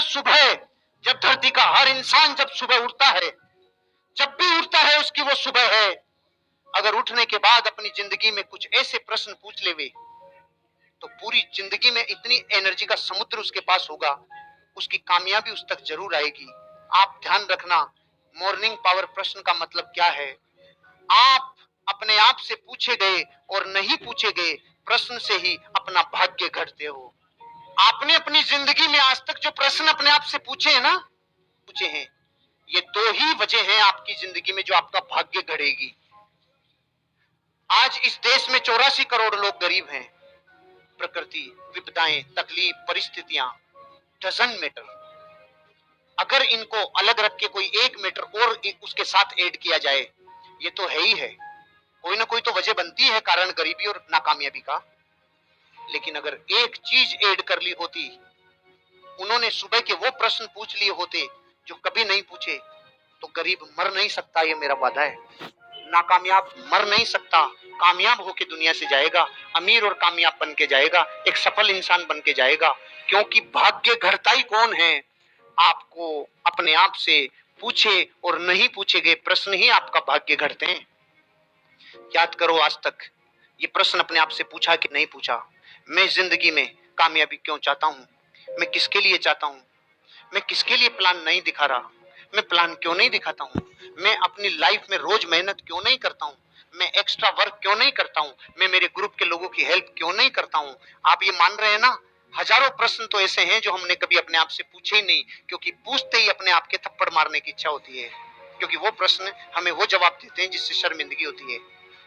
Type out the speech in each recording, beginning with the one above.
हर सुबह जब धरती का हर इंसान जब सुबह उठता है, जब भी उठता है उसकी वो सुबह है। अगर उठने के बाद अपनी जिंदगी में कुछ ऐसे प्रश्न पूछ लेवे तो पूरी जिंदगी में इतनी एनर्जी का समुद्र उसके पास होगा, उसकी कामयाबी उस तक जरूर आएगी। आप ध्यान रखना, मॉर्निंग पावर प्रश्न का मतलब क्या है। आप अपने आप से पूछे गए और नहीं पूछे गए प्रश्न से ही अपना भाग्य घड़ते हो। आपने अपनी जिंदगी में आज तक जो प्रश्न अपने आप से पूछे हैं ना, पूछे हैं, ये दो ही वजह हैं आपकी जिंदगी में जो आपका भाग्य घड़ेगी। आज इस देश में 84 करोड़ लोग गरीब हैं। प्रकृति, विपदाएं, तकलीफ, परिस्थितियां डजंट मैटर। अगर इनको अलग रख के कोई एक मैटर और उसके साथ ऐड किया जाए, ये तो है ही है, कोई ना कोई तो वजह बनती है कारण गरीबी और नाकामयाबी का। लेकिन अगर एक चीज ऐड कर ली होती, उन्होंने सुबह के वो प्रश्न पूछ लिए होते जो कभी नहीं पूछे, तो गरीब मर नहीं सकता, ये मेरा वादा है। नाकामयाब मर नहीं सकता, कामयाब होके दुनिया से जाएगा, अमीर और कामयाब बन के जाएगा, एक सफल इंसान बन के जाएगा। क्योंकि भाग्य घड़ता ही कौन है? आपको अपने आप से पूछे और नहीं पूछे गए प्रश्न ही आपका भाग्य घड़ते हैं। याद करो, आज तक ये प्रश्न अपने आप से पूछा कि नहीं पूछा, मैं जिंदगी में कामयाबी क्यों चाहता हूं, मैं किसके लिए चाहता हूं, मैं किसके लिए प्लान नहीं दिखा रहा, मैं प्लान क्यों नहीं दिखाता हूं, मैं अपनी लाइफ में रोज मेहनत क्यों नहीं करता हूं, मैं एक्स्ट्रा वर्क क्यों नहीं करता हूं, मैं मेरे ग्रुप के लोगों की हेल्प क्यों नहीं करता हूं। आप ये मान रहे हैं ना, हजारों प्रश्न तो ऐसे हैं जो हमने कभी अपने आप से पूछे ही नहीं, क्योंकि पूछते ही अपने आप के थप्पड़ मारने की इच्छा होती है, क्योंकि वो प्रश्न हमें वो जवाब देते हैं जिससे शर्मिंदगी होती है।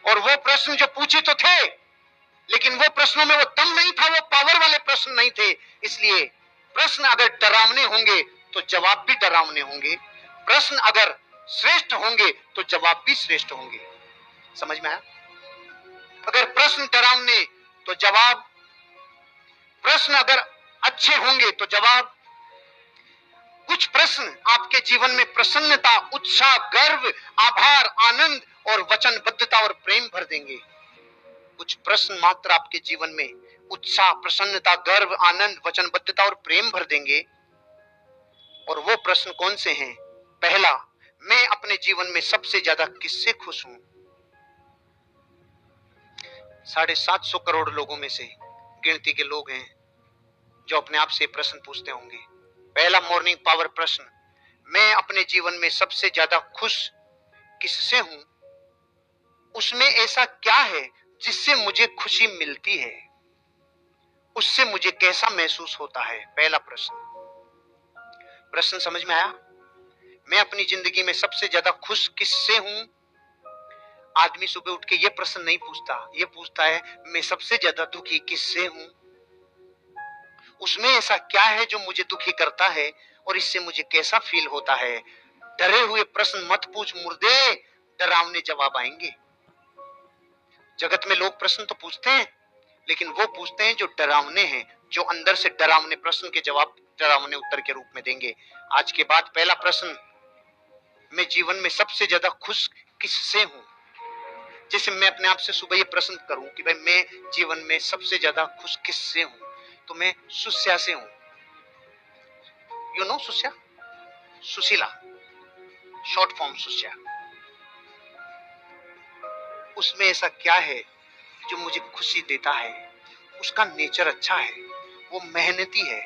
और वो प्रश्न जो पूछे तो थे, लेकिन वो प्रश्नों में वो दम नहीं था, वो पावर वाले प्रश्न नहीं थे। इसलिए प्रश्न अगर डरावने होंगे तो जवाब भी डरावने होंगे, प्रश्न अगर श्रेष्ठ होंगे तो जवाब भी श्रेष्ठ होंगे। समझ में आया? अगर प्रश्न डरावने तो जवाब, प्रश्न अगर अच्छे होंगे तो जवाब। कुछ प्रश्न आपके जीवन में प्रसन्नता, उत्साह, गर्व, आभार, आनंद और वचनबद्धता और प्रेम भर देंगे। कुछ प्रश्न मात्र आपके जीवन में उत्साह, प्रसन्नता, गर्व, आनंद, वचनबद्धता और प्रेम भर देंगे। और वो प्रश्न कौन से हैं? पहला, मैं अपने जीवन में सबसे ज्यादा किससे खुश हूं? 750 करोड़ लोगों में से गिनती के लोग हैं जो अपने आप से प्रश्न पूछते होंगे। पहला मॉर्निंग पावर प्रश्न, मैं अपने जीवन में सबसे ज्यादा खुश किससे हूं? उसमें ऐसा क्या है जिससे मुझे खुशी मिलती है? उससे मुझे कैसा महसूस होता है? पहला प्रश्न। प्रश्न समझ में आया? मैं अपनी जिंदगी में सबसे ज्यादा खुश किससे हूं? आदमी सुबह उठ के ये प्रश्न नहीं पूछता, ये पूछता है मैं सबसे ज्यादा दुखी किससे हूं? उसमें ऐसा क्या है जो मुझे दुखी करता है और इससे मुझे कैसा फील होता है? डरे हुए प्रश्न मत पूछ मुर्दे, डरावने जवाब आएंगे। जगत में लोग प्रश्न तो पूछते हैं, लेकिन वो पूछते हैं जो डरावने हैं, जो अंदर से डरावने प्रश्न के जवाब डरावने उत्तर के रूप में देंगे। आज के बाद पहला प्रश्न, मैं जीवन में सबसे ज्यादा खुश किससे हूं? जैसे मैं अपने आप से सुबह ये प्रश्न करूं कि भाई मैं जीवन में सबसे ज्यादा खुश किससे हूं, तो मैं सुस्या से हूं। You know Susya, Sushila, short form Susya. उसमें ऐसा क्या है जो मुझे खुशी देता है? उसका नेचर अच्छा है, वो मेहनती है,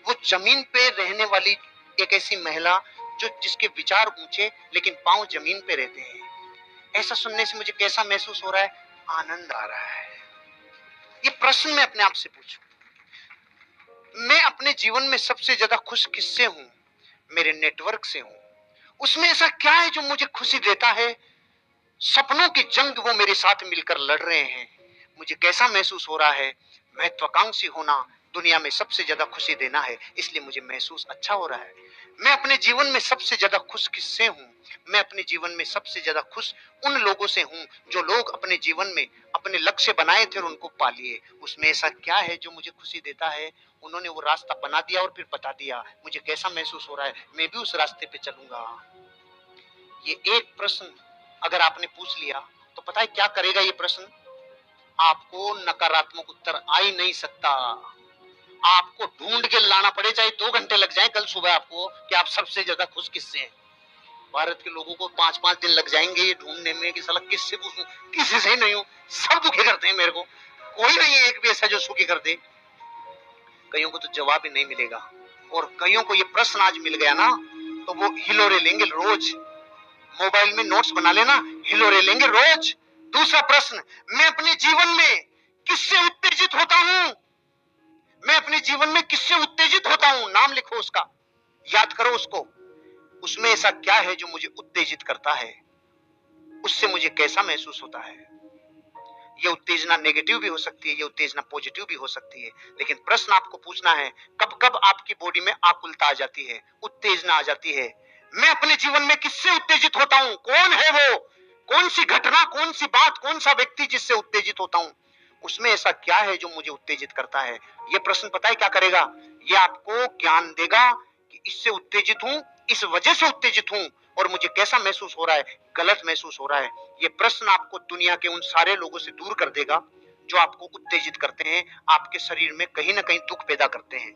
वो जमीन पे रहने वाली एक ऐसी महिला जो जिसके विचार ऊंचे लेकिन पांव जमीन पे रहते हैं। ऐसा सुनने से मुझे कैसा महसूस हो रहा है? आनंद आ रहा है। ये प्रश्न मैं अपने आप से पूछूं, मैं अपने जीवन में सबसे ज्यादा खुश किससे हूं? मेरे नेटवर्क से हूं। उसमें ऐसा क्या है जो मुझे खुशी देता है? सपनों की जंग वो मेरे साथ मिलकर लड़ रहे हैं। मुझे कैसा महसूस हो रहा है? महत्वाकांक्षी होना दुनिया में सबसे ज्यादा खुशी देना है, इसलिए मुझे महसूस अच्छा हो रहा है। मैं अपने जीवन में सबसे ज्यादा खुश किससे हूं? मैं अपने जीवन में सबसे ज्यादा खुश उन लोगों से हूं जो लोग अपने जीवन में अपने लक्ष्य बनाए थे और उनको पा लिए। उसमें ऐसा क्या है जो मुझे खुशी देता है? उन्होंने वो रास्ता बना दिया और फिर बता दिया, मुझे कैसा महसूस हो रहा है, मैं भी उस रास्ते पे चलूंगा। ये एक प्रश्न अगर आपने पूछ लिया तो पता है क्या करेगा ये प्रश्न? आपको नकारात्मक उत्तर आ ही नहीं सकता। आपको ढूंढ के लाना पड़े, चाहे 2 घंटे लग जाए कल सुबह आपको, कि आप सबसे ज्यादा खुश किससे हैं। भारत के लोगों को 5-5 दिन लग जाएंगे ये ढूंढने में कि साला किससे पूछूं, किसी से नहीं हूं। सब दुखी करते हैं मेरे को, कोई नहीं है एक भी ऐसा जो सुखी कर दे। कईयों को तो जवाब ही नहीं मिलेगा, और कईयों को ये प्रश्न आज मिल गया ना तो वो हिलोरे लेंगे रोज। मोबाइल में नोट्स बना लेना, हिलोरे लेंगे रोज। दूसरा प्रश्न, मैं अपने जीवन में किससे उत्तेजित होता हूं? मैं अपने जीवन में किससे उत्तेजित होता हूं? नाम लिखो उसका, याद करो उसको। उसमें ऐसा क्या है जो मुझे उत्तेजित करता है? उससे मुझे कैसा महसूस होता है? ये उत्तेजना नेगेटिव भी हो सकती है, ये उत्तेजना पॉजिटिव भी हो सकती है, लेकिन प्रश्न आपको पूछना है कब कब आपकी बॉडी में आकुलता आ जाती है, उत्तेजना आ जाती है। मैं अपने जीवन में किससे उत्तेजित होता हूं? कौन है वो? कौन सी घटना, कौन सी बात, कौन सा व्यक्ति जिससे उत्तेजित होता हूं? उसमें ऐसा क्या है जो मुझे उत्तेजित करता है? ये प्रश्न पता है क्या करेगा? ये आपको ज्ञान देगा कि इससे उत्तेजित हूं, इस वजह से उत्तेजित हूं, और मुझे कैसा महसूस हो रहा है, गलत महसूस हो रहा है। ये प्रश्न आपको दुनिया के उन सारे लोगों से दूर कर देगा जो आपको उत्तेजित करते हैं, आपके शरीर में कहीं ना कहीं दुख पैदा करते हैं।